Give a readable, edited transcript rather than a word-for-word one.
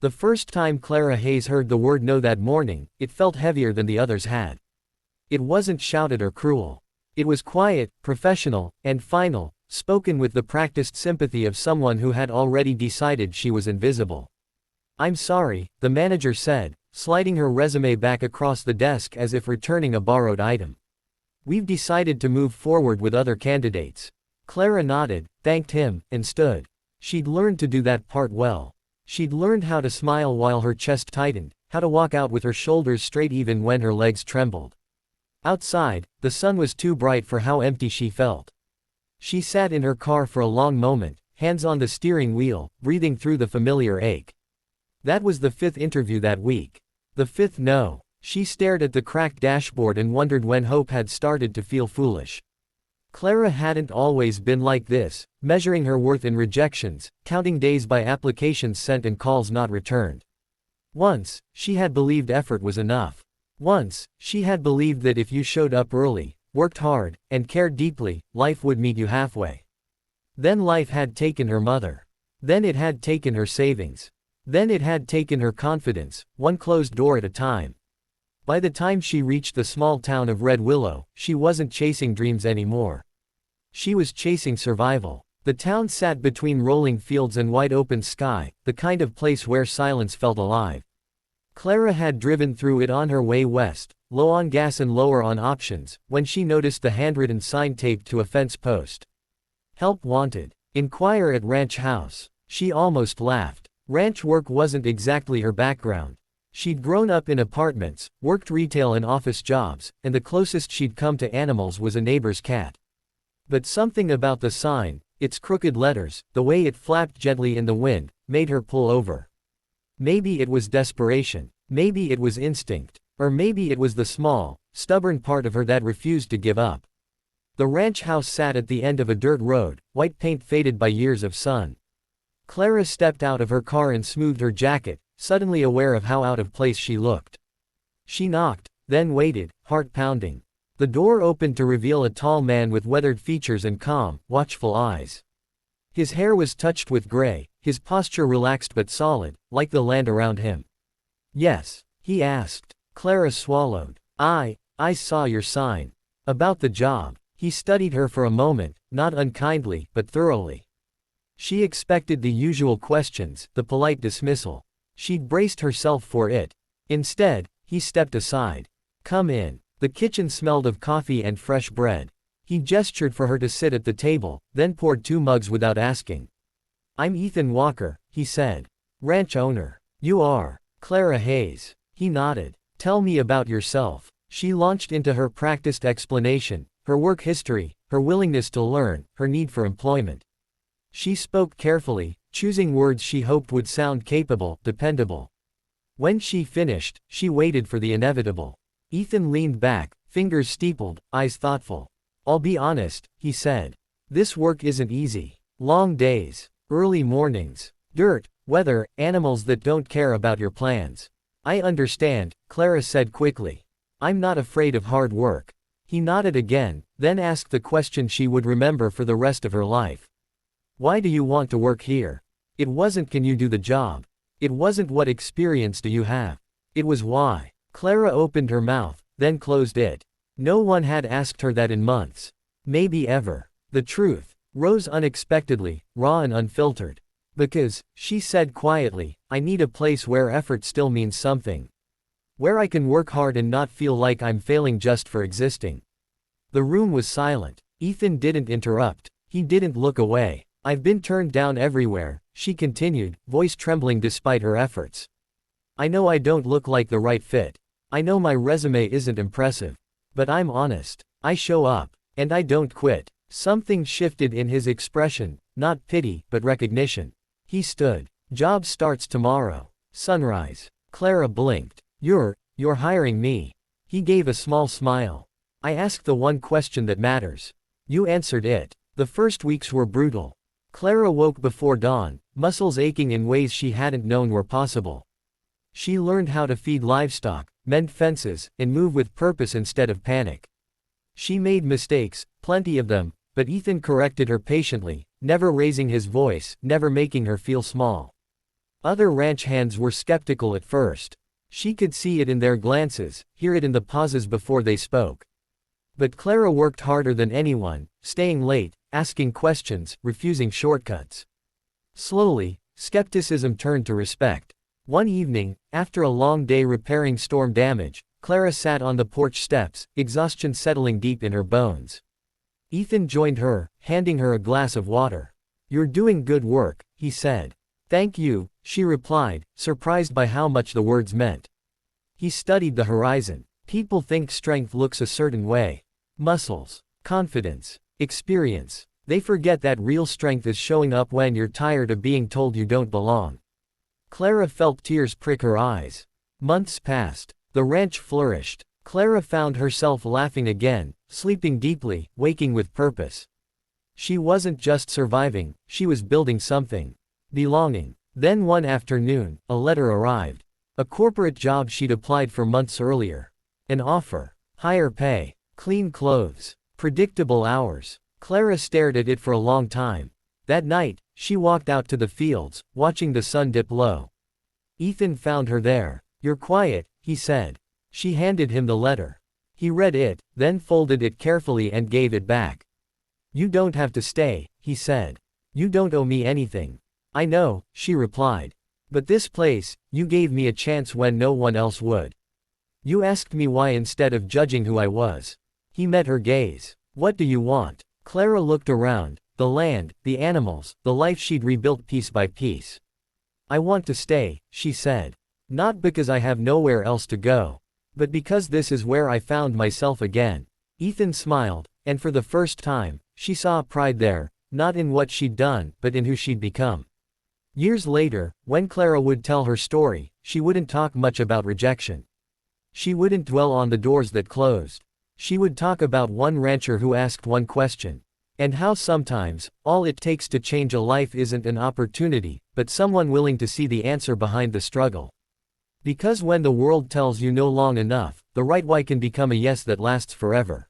The first time Clara Hayes heard the word no that morning, it felt heavier than the others had. It wasn't shouted or cruel. It was quiet, professional, and final, spoken with the practiced sympathy of someone who had already decided she was invisible. "I'm sorry," the manager said, sliding her resume back across the desk as if returning a borrowed item. "We've decided to move forward with other candidates." Clara nodded, thanked him, and stood. She'd learned to do that part well. She'd learned how to smile while her chest tightened, how to walk out with her shoulders straight even when her legs trembled. Outside, the sun was too bright for how empty she felt. She sat in her car for a long moment, hands on the steering wheel, breathing through the familiar ache. That was the 5th interview that week. The 5th no. She stared at the cracked dashboard and wondered when hope had started to feel foolish. Clara hadn't always been like this, measuring her worth in rejections, counting days by applications sent and calls not returned. Once, she had believed effort was enough. Once, she had believed that if you showed up early, worked hard, and cared deeply, life would meet you halfway. Then life had taken her mother. Then it had taken her savings. Then it had taken her confidence, one closed door at a time. By the time she reached the small town of Red Willow, she wasn't chasing dreams anymore. She was chasing survival. The town sat between rolling fields and wide open sky, the kind of place where silence felt alive. Clara had driven through it on her way west, low on gas and lower on options, when she noticed the handwritten sign taped to a fence post. "Help wanted. Inquire at Ranch House." She almost laughed. Ranch work wasn't exactly her background. She'd grown up in apartments, worked retail and office jobs, and the closest she'd come to animals was a neighbor's cat. But something about the sign, its crooked letters, the way it flapped gently in the wind, made her pull over. Maybe it was desperation. Maybe it was instinct. Or maybe it was the small, stubborn part of her that refused to give up. The ranch house sat at the end of a dirt road, white paint faded by years of sun. Clara stepped out of her car and smoothed her jacket, suddenly aware of how out of place she looked. She knocked, then waited, heart pounding. The door opened to reveal a tall man with weathered features and calm, watchful eyes. His hair was touched with gray, his posture relaxed but solid, like the land around him. "Yes?" he asked. Clara swallowed. I saw your sign. About the job." He studied her for a moment, not unkindly, but thoroughly. She expected the usual questions, the polite dismissal. She'd braced herself for it. Instead, he stepped aside. "Come in." The kitchen smelled of coffee and fresh bread. He gestured for her to sit at the table, then poured 2 mugs without asking. "I'm Ethan Walker," he said. "Ranch owner." "You are Clara Hayes." He nodded. "Tell me about yourself." She launched into her practiced explanation, her work history, her willingness to learn, her need for employment. She spoke carefully, choosing words she hoped would sound capable, dependable. When she finished, she waited for the inevitable. Ethan leaned back, fingers steepled, eyes thoughtful. "I'll be honest," he said. "This work isn't easy. Long days, early mornings, dirt, weather, animals that don't care about your plans." "I understand," Clara said quickly. "I'm not afraid of hard work." He nodded again, then asked the question she would remember for the rest of her life. "Why do you want to work here?" It wasn't "can you do the job?" It wasn't "what experience do you have?" It was "why?" Clara opened her mouth, then closed it. No one had asked her that in months. Maybe ever. The truth rose unexpectedly, raw and unfiltered. "Because," she said quietly, "I need a place where effort still means something. Where I can work hard and not feel like I'm failing just for existing." The room was silent. Ethan didn't interrupt. He didn't look away. "I've been turned down everywhere," she continued, voice trembling despite her efforts. "I know I don't look like the right fit. I know my resume isn't impressive. But I'm honest. I show up. And I don't quit." Something shifted in his expression, not pity, but recognition. He stood. "Job starts tomorrow. Sunrise." Clara blinked. You're hiring me." He gave a small smile. "I asked the one question that matters. You answered it." The first weeks were brutal. Clara woke before dawn, muscles aching in ways she hadn't known were possible. She learned how to feed livestock, mend fences, and move with purpose instead of panic. She made mistakes, plenty of them, but Ethan corrected her patiently, never raising his voice, never making her feel small. Other ranch hands were skeptical at first. She could see it in their glances, hear it in the pauses before they spoke. But Clara worked harder than anyone, staying late, asking questions, refusing shortcuts. Slowly, skepticism turned to respect. One evening, after a long day repairing storm damage, Clara sat on the porch steps, exhaustion settling deep in her bones. Ethan joined her, handing her a glass of water. "You're doing good work," he said. "Thank you," she replied, surprised by how much the words meant. He studied the horizon. People think strength looks a certain way. Muscles, confidence, experience. They forget that real strength is showing up when you're tired of being told you don't belong. Clara felt tears prick her eyes. Months passed. The ranch flourished. Clara found herself laughing again, sleeping deeply, waking with purpose. She wasn't just surviving, she was building something. Belonging. Then one afternoon, a letter arrived. A corporate job she'd applied for months earlier. An offer. Higher pay. Clean clothes. Predictable hours. Clara stared at it for a long time. That night, she walked out to the fields, watching the sun dip low. Ethan found her there. "You're quiet," he said. She handed him the letter. He read it, then folded it carefully and gave it back. "You don't have to stay," he said. "You don't owe me anything." "I know," she replied. "But this place, you gave me a chance when no one else would. You asked me why instead of judging who I was." He met her gaze. "What do you want?" Clara looked around. The land, the animals, the life she'd rebuilt piece by piece. "I want to stay," she said. "Not because I have nowhere else to go. But because this is where I found myself again." Ethan smiled, and for the first time, she saw pride there, not in what she'd done, but in who she'd become. Years later, when Clara would tell her story, she wouldn't talk much about rejection. She wouldn't dwell on the doors that closed. She would talk about one rancher who asked one question. And how sometimes, all it takes to change a life isn't an opportunity, but someone willing to see the answer behind the struggle. Because when the world tells you no long enough, the right why can become a yes that lasts forever.